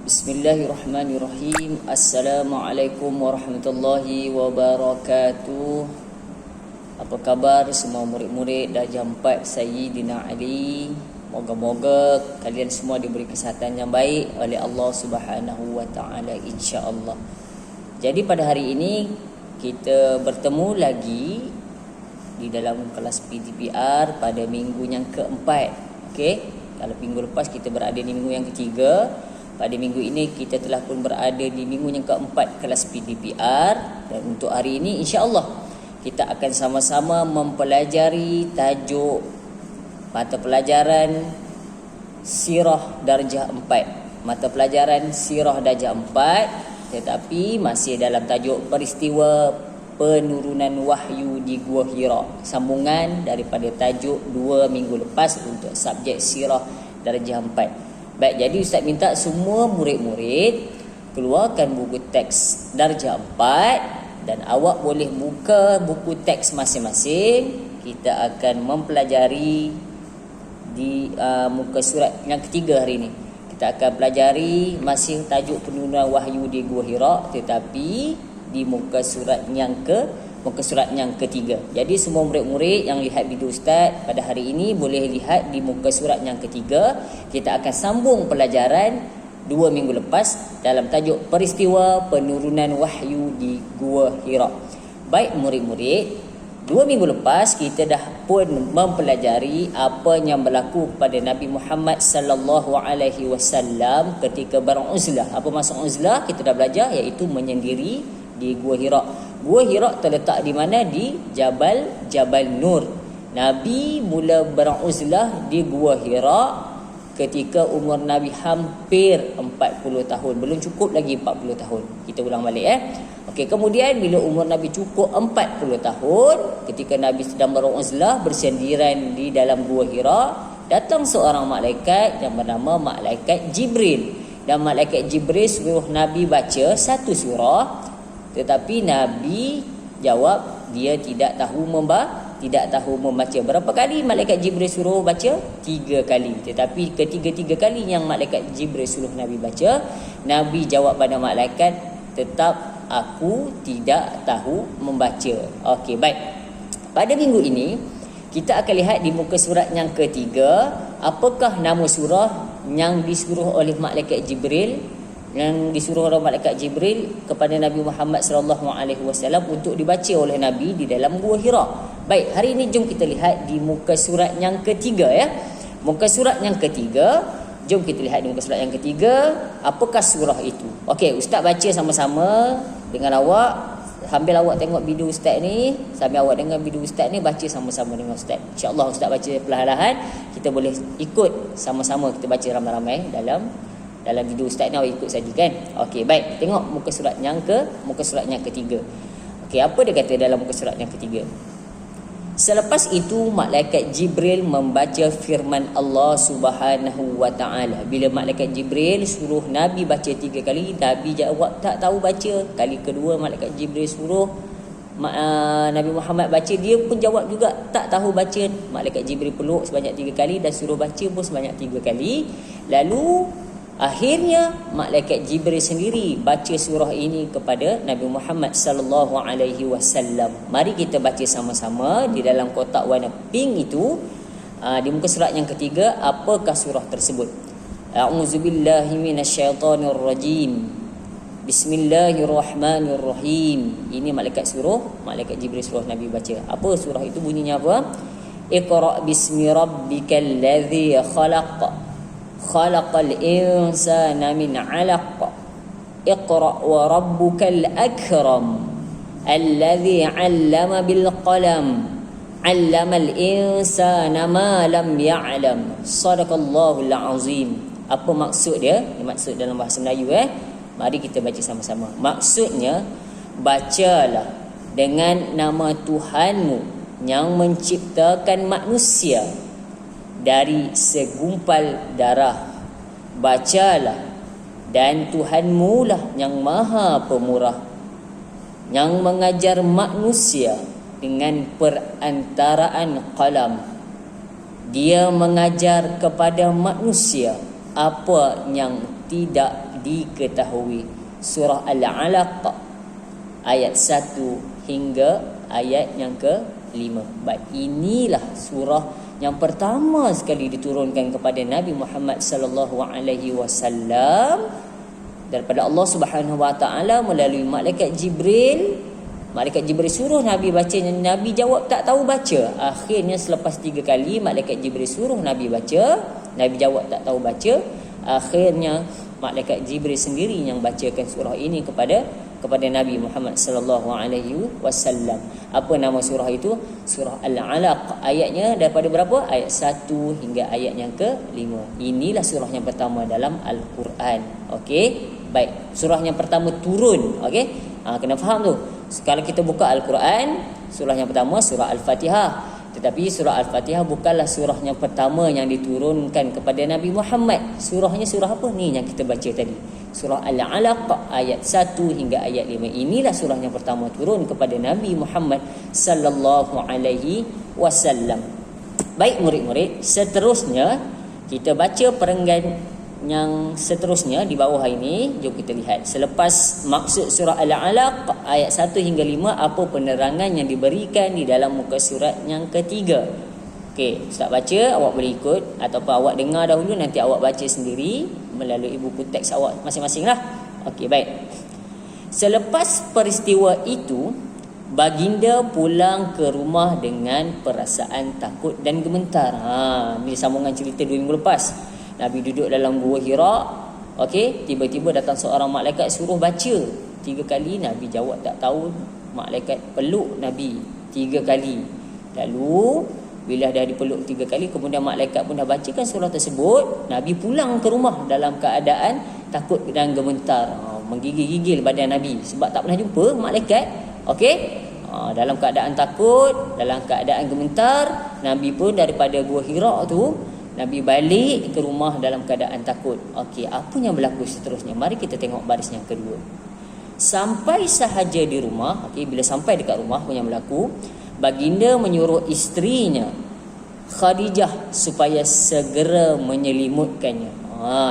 Bismillahirrahmanirrahim. Assalamualaikum warahmatullahi wabarakatuh. Apa khabar semua murid-murid darjah 4 Sayyidina Ali? Moga-moga kalian semua diberi kesihatan yang baik oleh Allah Subhanahu wa taala, insya-Allah. Jadi pada hari ini kita bertemu lagi di dalam kelas PTPR pada minggu yang keempat. Okey, kalau minggu lepas kita berada di minggu yang ketiga, pada minggu ini kita telah pun berada di minggu yang keempat kelas PTPR. Dan untuk hari ini insya-Allah kita akan sama-sama mempelajari tajuk mata pelajaran Sirah darjah 4. Mata pelajaran Sirah darjah 4, tetapi masih dalam tajuk peristiwa penurunan wahyu di Gua Hira, sambungan daripada tajuk 2 minggu lepas untuk subjek Sirah darjah 4. Baik, jadi Ustaz minta semua murid-murid keluarkan buku teks darjah 4 dan awak boleh buka buku teks masing-masing. Kita akan mempelajari di muka surat yang ketiga hari ini. Kita akan pelajari masih tajuk penurunan wahyu di Gua Hira, tetapi di muka surat yang ketiga. Jadi semua murid-murid yang lihat video Ustaz pada hari ini boleh lihat di muka surat yang ketiga. Kita akan sambung pelajaran 2 minggu lepas dalam tajuk peristiwa penurunan wahyu di Gua Hira. Baik murid-murid, 2 minggu lepas kita dah pun mempelajari apa yang berlaku pada Nabi Muhammad sallallahu alaihi wasallam ketika beruzlah. Apa maksud uzlah? Kita dah belajar, iaitu menyendiri di Gua Hira. Gua Hira terletak di mana? Di Jabal Nur. Nabi mula beruzlah di Gua Hira ketika umur Nabi hampir 40 tahun. Belum cukup lagi 40 tahun. Kita ulang balik Okey, kemudian bila umur Nabi cukup 40 tahun, ketika Nabi sedang beruzlah bersendirian di dalam Gua Hira, datang seorang malaikat yang bernama malaikat Jibril. Dan malaikat Jibril suruh Nabi baca satu surah. Tetapi Nabi jawab dia tidak tahu membaca. Berapa kali malaikat Jibril suruh baca? 3 kali. Tetapi ketiga-tiga kali yang malaikat Jibril suruh Nabi baca, Nabi jawab pada malaikat, tetap aku tidak tahu membaca. Okey, baik. Pada minggu ini kita akan lihat di muka surat yang ketiga, apakah nama surah yang disuruh oleh malaikat Jibril, kepada Nabi Muhammad sallallahu alaihi wasallam untuk dibaca oleh Nabi di dalam Gua Hira. Baik, hari ini jom kita lihat di muka surat yang ketiga Muka surat yang ketiga, jom kita lihat di muka surat yang ketiga apakah surah itu. Okey, Ustaz baca sama-sama dengan awak. Sambil awak tengok video Ustaz ni, sambil awak dengar video Ustaz ni, baca sama-sama dengan Ustaz. InsyaAllah Ustaz baca perlahan-lahan, kita boleh ikut sama-sama, kita baca ramai-ramai dalam video Ustaz ni, awak ikut saja kan. Okey, baik. Tengok muka surat yang ketiga. Okey, apa dia kata dalam muka surat yang ketiga? Selepas itu malaikat Jibril membaca firman Allah Subhanahu wa taala. Bila malaikat Jibril suruh Nabi baca 3 kali, Nabi jawab tak tahu baca. Kali kedua malaikat Jibril suruh Nabi Muhammad baca, dia pun jawab juga tak tahu baca. Malaikat Jibril peluk sebanyak 3 kali dan suruh baca pun sebanyak 3 kali. Lalu akhirnya malaikat Jibril sendiri baca surah ini kepada Nabi Muhammad sallallahu alaihi wasallam. Mari kita baca sama-sama di dalam kotak warna pink itu, di muka surat yang ketiga, apakah surah tersebut. A'udzubillahi minasyaitonirrajim. Bismillahirrahmanirrahim. Ini malaikat Jibril suruh Nabi baca. Apa surah itu, bunyinya apa? Iqra bismi rabbikal ladzi khalaq. Khalaqal insana min 'alaq. Iqra wa rabbukal akram. Alladzi 'allama bil qalam. 'Allamal insana ma lam ya'lam. Shadaqallahul azim. Apa maksud dia? Ini maksud dalam bahasa Melayu Mari kita baca sama-sama. Maksudnya, bacalah dengan nama Tuhanmu yang menciptakan manusia dari segumpal darah. Bacalah, dan Tuhanmu lah yang maha pemurah, yang mengajar manusia dengan perantaraan qalam. Dia mengajar kepada manusia apa yang tidak diketahui. Surah Al-Alaq ayat 1 hingga ayat yang ke-5. Baik, inilah surah yang pertama sekali diturunkan kepada Nabi Muhammad sallallahu alaihi wasallam daripada Allah Subhanahu wa taala melalui malaikat Jibril. Malaikat Jibril suruh Nabi baca, Nabi jawab tak tahu baca. Akhirnya selepas 3 kali malaikat Jibril suruh Nabi baca, Nabi jawab tak tahu baca. Akhirnya malaikat Jibril sendiri yang bacakan surah ini kepada Nabi Muhammad sallallahu alaihi wasallam. Apa nama surah itu? Surah Al-Alaq. Ayatnya daripada berapa? Ayat 1 hingga ayat yang ke-5. Inilah surah yang pertama dalam Al-Quran. Okey. Baik, surah yang pertama turun. Okey. Kena faham tu. Kalau kita buka Al-Quran, surah yang pertama surah Al-Fatihah. Tetapi surah Al-Fatihah bukanlah surah yang pertama yang diturunkan kepada Nabi Muhammad. Surahnya surah apa? Ni yang kita baca tadi. Surah Al-Alaq ayat 1 hingga ayat 5. Inilah surah yang pertama turun kepada Nabi Muhammad sallallahu alaihi wasallam. Baik murid-murid, seterusnya kita baca perenggan yang seterusnya di bawah ini. Jom kita lihat. Selepas maksud surah Al-Alaq ayat 1 hingga 5, apa penerangan yang diberikan di dalam muka surat yang ketiga. Okey, Ustaz baca, awak boleh ikut ataupun awak dengar dahulu, nanti awak baca sendiri melalui buku teks awak masing-masing lah. Okey, baik. Selepas peristiwa itu, baginda pulang ke rumah dengan perasaan takut dan gemetar. Ini sambungan cerita 2 minggu lepas. Nabi duduk dalam gua Hira. Okey, tiba-tiba datang seorang malaikat suruh baca 3 kali. Nabi jawab tak tahu. Malaikat peluk Nabi 3 kali. Lalu bila dah dipeluk 3 kali, kemudian malaikat pun dah bacakan surah tersebut, Nabi pulang ke rumah dalam keadaan takut dan gemetar. Menggigil-gigil badan Nabi sebab tak pernah jumpa malaikat. Okey, dalam keadaan takut, dalam keadaan gemetar, Nabi pun daripada gua Hira tu Nabi balik ke rumah dalam keadaan takut. Okey, apa yang berlaku seterusnya? Mari kita tengok baris yang kedua. Sampai sahaja di rumah, okey, bila sampai dekat rumah, apa yang berlaku? Baginda menyuruh isterinya Khadijah supaya segera menyelimutkannya.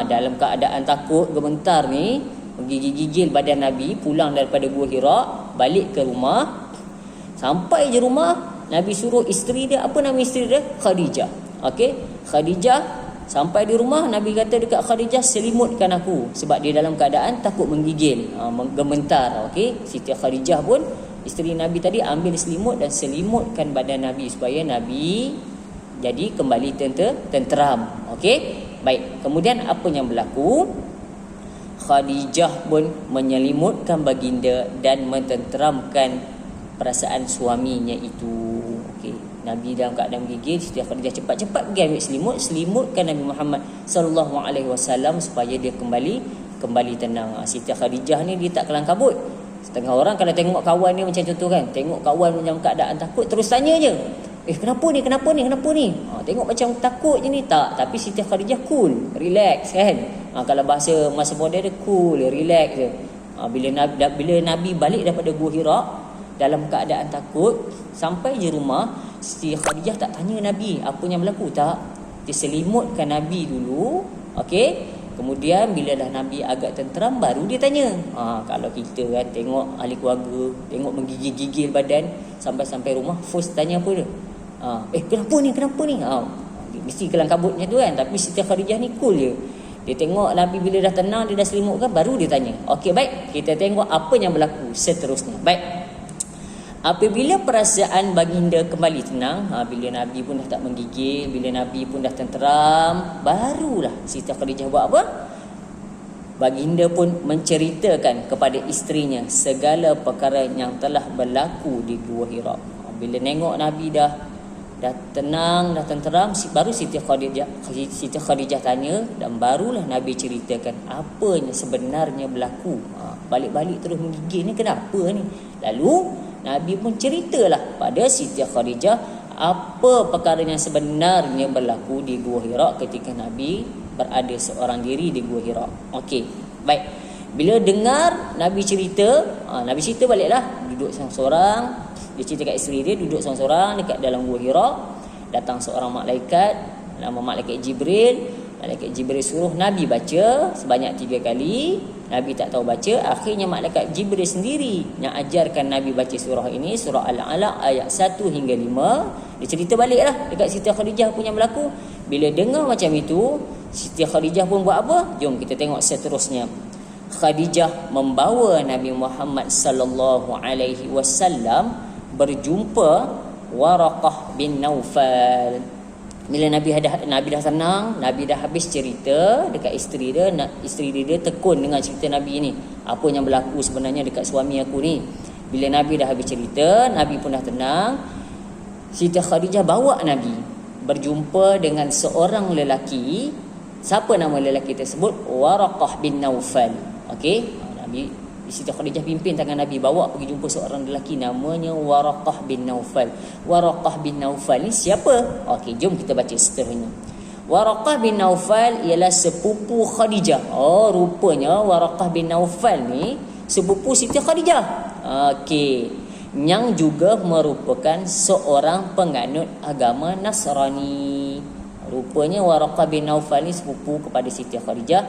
Dalam keadaan takut, gemetar ni, menggigil-gigil badan Nabi, pulang daripada gua Hira, balik ke rumah. Sampai je rumah, Nabi suruh isteri dia, apa nama isteri dia? Khadijah. Okey, Khadijah sampai di rumah, Nabi kata dekat Khadijah, selimutkan aku, sebab dia dalam keadaan takut, menggigil, gemetar. Okey, Siti Khadijah pun isteri Nabi tadi ambil selimut dan selimutkan badan Nabi supaya Nabi jadi kembali tenteram. Okey, baik. Kemudian apa yang berlaku? Khadijah pun menyelimutkan baginda dan mententeramkan perasaan suaminya itu. Okey, Nabi dalam keadaan menggigil, Siti Khadijah cepat-cepat pergi ambil selimut, selimutkan Nabi Muhammad sallallahu alaihi wasallam supaya dia kembali tenang. Siti Khadijah ni dia tak kelang kabut. Setengah orang kalau tengok kawan dia macam contoh kan, tengok kawan dalam keadaan takut terus tanya je, kenapa ni? Tengok macam takut je ni. Tak, tapi Siti Khadijah cool, relax kan. Kalau bahasa masa moden dia cool, relax je. Bila Nabi balik daripada Gua Hira dalam keadaan takut, sampai je rumah, Siti Khadijah tak tanya Nabi apa yang berlaku, tak. Dia selimutkan Nabi dulu. Okey, kemudian bila dah Nabi agak tenteram, baru dia tanya. Kalau kita kan tengok ahli keluarga, tengok menggigil-gigil badan, sampai rumah first tanya apa dia? Kenapa ni? Mesti kelang kabut macam tu kan. Tapi Siti Khadijah ni cool je. Dia tengok Nabi bila dah tenang, dia dah selimutkan, baru dia tanya. Okey, baik, kita tengok apa yang berlaku seterusnya. Baik, apabila perasaan baginda kembali tenang, bila Nabi pun dah tak menggigil, bila Nabi pun dah tenteram, barulah Siti Khadijah buat apa? Baginda pun menceritakan kepada isterinya segala perkara yang telah berlaku di Gua Hira. Bila nengok Nabi dah tenang, dah tenteram, baru Siti Khadijah tanya, dan barulah Nabi ceritakan apa yang sebenarnya berlaku. Balik-balik terus menggigil ni kenapa ni? Lalu Nabi pun ceritalah pada Siti Khadijah apa perkara yang sebenarnya berlaku di Gua Hira ketika Nabi berada seorang diri di Gua Hira. Okey, baik. Bila dengar Nabi cerita, Nabi cerita baliklah, duduk seorang-seorang. Dia cerita kat isteri dia, duduk seorang-seorang dekat dalam Gua Hira. Datang seorang malaikat, nama malaikat Jibril. Malaikat Jibril suruh Nabi baca sebanyak 3 kali. Nabi tak tahu baca. Akhirnya malaikat Jibril sendiri yang ajarkan Nabi baca surah ini, surah Al-Alaq ayat 1 hingga 5. Dia cerita baliklah dekat Siti Khadijah punya berlaku. Bila dengar macam itu, Siti Khadijah pun buat apa? Jom kita tengok seterusnya. Khadijah membawa Nabi Muhammad sallallahu alaihi wasallam berjumpa Waraqah bin Naufal. Bila Nabi dah tenang, Nabi dah habis cerita dekat isteri dia, isteri dia tekun dengan cerita Nabi ni. Apa yang berlaku sebenarnya dekat suami aku ni. Bila Nabi dah habis cerita, Nabi pun dah tenang. Siti Khadijah bawa Nabi berjumpa dengan seorang lelaki. Siapa nama lelaki tersebut? Waraqah bin Naufal. Okey, Nabi Siti Khadijah pimpin tangan Nabi bawa pergi jumpa seorang lelaki namanya Waraqah bin Naufal. Waraqah bin Naufal ni siapa? Okey, jom kita baca seterusnya. Waraqah bin Naufal ialah sepupu Khadijah. Oh, rupanya Waraqah bin Naufal ni sepupu Siti Khadijah. Okey, yang juga merupakan seorang penganut agama Nasrani. Rupanya Waraqah bin Naufal ni sepupu kepada Siti Khadijah,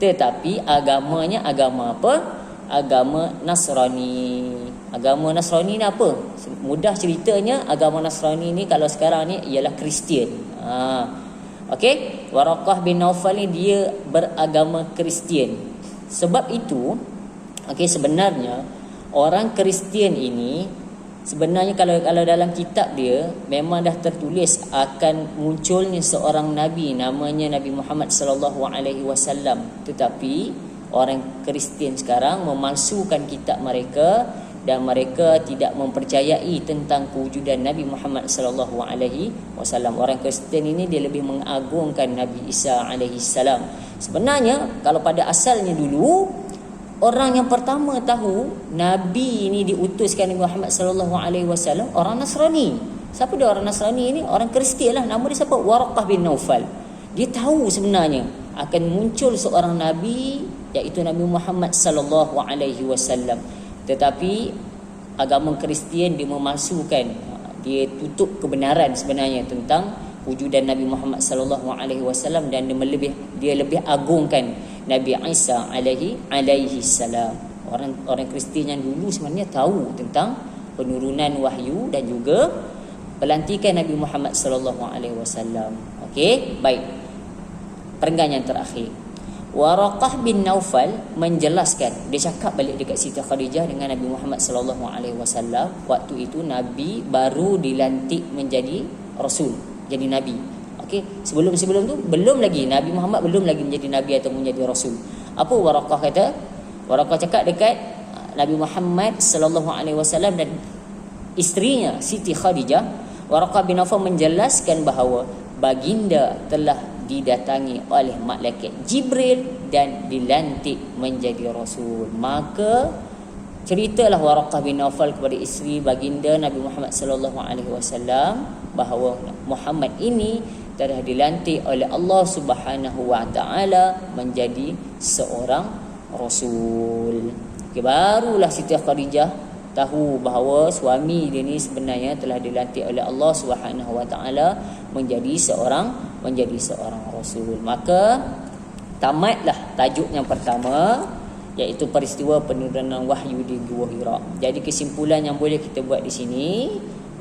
tetapi agamanya agama apa? Agama Nasrani. Agama Nasrani ni apa? Mudah ceritanya, agama Nasrani ni kalau sekarang ni ialah Kristian. Okey, Waraqah bin Naufal ni dia beragama Kristian. Sebab itu, okey, sebenarnya orang Kristian ini sebenarnya kalau dalam kitab dia memang dah tertulis akan munculnya seorang nabi namanya Nabi Muhammad sallallahu alaihi wasallam, tetapi orang Kristian sekarang memalsukan kitab mereka dan mereka tidak mempercayai tentang kewujudan Nabi Muhammad sallallahu alaihi wasallam. Orang Kristian ini dia lebih mengagungkan Nabi Isa alaihi salam. Sebenarnya kalau pada asalnya dulu, orang yang pertama tahu Nabi ini diutuskan Nabi Muhammad sallallahu alaihi wasallam orang Nasrani. Siapa dia orang Nasrani ini? Orang Kristian lah. Nama dia siapa? Waraqah bin Naufal. Dia tahu sebenarnya akan muncul seorang nabi iaitu Nabi Muhammad sallallahu alaihi wasallam. Tetapi agama Kristian dia memalsukan, dia tutup kebenaran sebenarnya tentang wujudan Nabi Muhammad sallallahu alaihi wasallam dan dia lebih agungkan Nabi Isa alaihi salam. Orang Kristian yang dulu sebenarnya tahu tentang penurunan wahyu dan juga pelantikan Nabi Muhammad sallallahu alaihi wasallam. Okey, baik. Perenggan yang terakhir. Waraqah bin Naufal menjelaskan, dia cakap balik dekat Siti Khadijah dengan Nabi Muhammad sallallahu alaihi wasallam. Waktu itu Nabi baru dilantik menjadi rasul, jadi nabi. Okey, sebelum tu belum lagi Nabi Muhammad belum lagi menjadi nabi atau menjadi rasul. Apa Waraqah kata? Waraqah cakap dekat Nabi Muhammad sallallahu alaihi wasallam dan isterinya Siti Khadijah. Waraqah bin Naufal menjelaskan bahawa baginda telah didatangi oleh malaikat Jibril dan dilantik menjadi rasul. Maka ceritalah Waraqah bin Naufal kepada isteri baginda Nabi Muhammad sallallahu alaihi wasallam bahawa Muhammad ini telah dilantik oleh Allah Subhanahu wa taala menjadi seorang rasul. Okay, barulah Siti Khadijah tahu bahawa suami dia ni sebenarnya telah dilantik oleh Allah Subhanahu wa taala menjadi seorang rasul. Maka tamatlah tajuk yang pertama, iaitu peristiwa penurunan wahyu di Gua Hira. Jadi kesimpulan yang boleh kita buat di sini,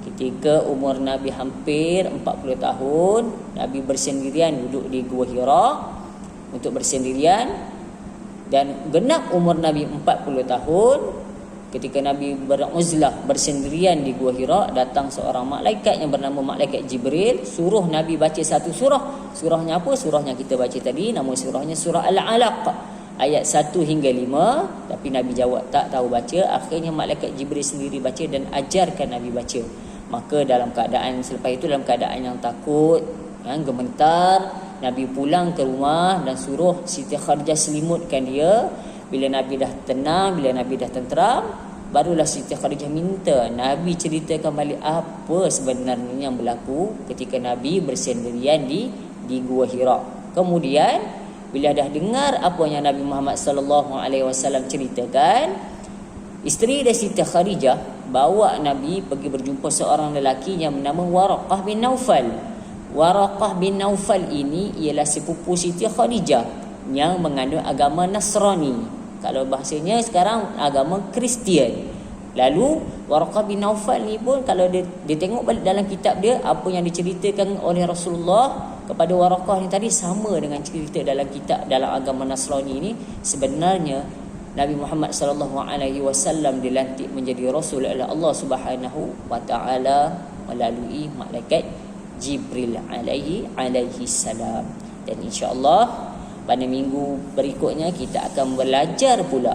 ketika umur Nabi hampir 40 tahun, Nabi bersendirian duduk di Gua Hira untuk bersendirian, dan genap umur Nabi 40 tahun ketika Nabi beruzlah bersendirian di Gua Hira, datang seorang malaikat yang bernama malaikat Jibril, suruh Nabi baca satu surah. Surahnya apa? Surah yang kita baca tadi, nama surahnya surah Al-Alaq ayat 1 hingga 5. Tapi Nabi jawab tak tahu baca. Akhirnya malaikat Jibril sendiri baca dan ajarkan Nabi baca. Maka dalam keadaan selepas itu, dalam keadaan yang takut, gemetar, Nabi pulang ke rumah dan suruh Siti Khadijah selimutkan dia. Bila Nabi dah tenang, bila Nabi dah tenteram, barulah Siti Khadijah minta Nabi ceritakan balik apa sebenarnya yang berlaku ketika Nabi bersendirian di Gua Hira. Kemudian bila dah dengar apa yang Nabi Muhammad sallallahu alaihi wasallam ceritakan, isteri dia Siti Khadijah bawa Nabi pergi berjumpa seorang lelaki yang bernama Waraqah bin Naufal. Waraqah bin Naufal ini ialah sepupu Siti Khadijah yang mengandung agama Nasrani. Kalau bahasanya sekarang agama Kristian. Lalu Waraqah bin Naufal ni pun kalau dia tengok balik dalam kitab dia, apa yang diceritakan oleh Rasulullah kepada Waraqah ni tadi sama dengan cerita dalam kitab dalam agama Nasrani ni. Sebenarnya Nabi Muhammad sallallahu alaihi wasallam dilantik menjadi rasul oleh Allah Subhanahu wa taala melalui malaikat Jibril alaihi salam. Dan insya-Allah pada minggu berikutnya kita akan belajar pula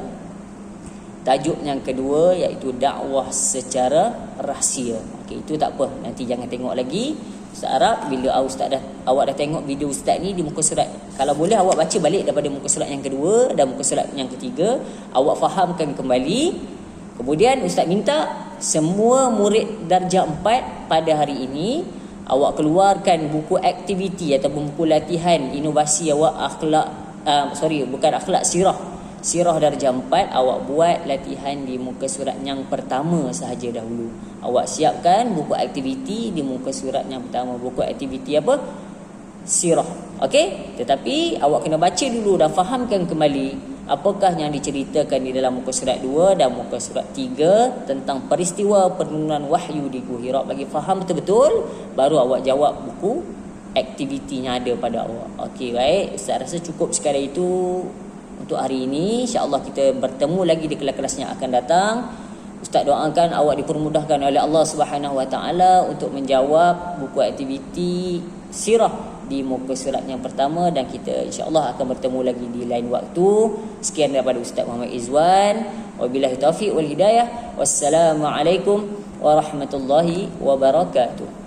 tajuk yang kedua, iaitu dakwah secara rahsia. Okey, itu tak apa, nanti jangan tengok lagi. Ustaz Arab, bila awak dah tengok video ustaz ni di muka surat, kalau boleh awak baca balik daripada muka surat yang kedua dan muka surat yang ketiga, awak fahamkan kembali. Kemudian ustaz minta semua murid darjah 4 pada hari ini awak keluarkan buku aktiviti ataupun buku latihan inovasi awak sirah darjah 4. Awak buat latihan di muka surat yang pertama sahaja dahulu. Awak siapkan buku aktiviti di muka surat yang pertama. Buku aktiviti apa? Sirah. Okey? Tetapi awak kena baca dulu dan fahamkan kembali apakah yang diceritakan di dalam muka surat 2 dan muka surat 3 tentang peristiwa penurunan wahyu di Gua Hira. Bagi faham betul-betul, baru awak jawab buku aktiviti yang ada pada awak. Okey, baik. Saya rasa cukup sekadar itu untuk hari ini. InsyaAllah kita bertemu lagi di kelas-kelas yang akan datang. Ustaz doakan awak dipermudahkan oleh Allah Subhanahu Wa Taala untuk menjawab buku aktiviti sirah di muka surat yang pertama, dan kita insya-Allah akan bertemu lagi di lain waktu. Sekian daripada Ustaz Muhammad Izwan. Wabillahi taufiq wal hidayah. Wassalamualaikum warahmatullahi wabarakatuh.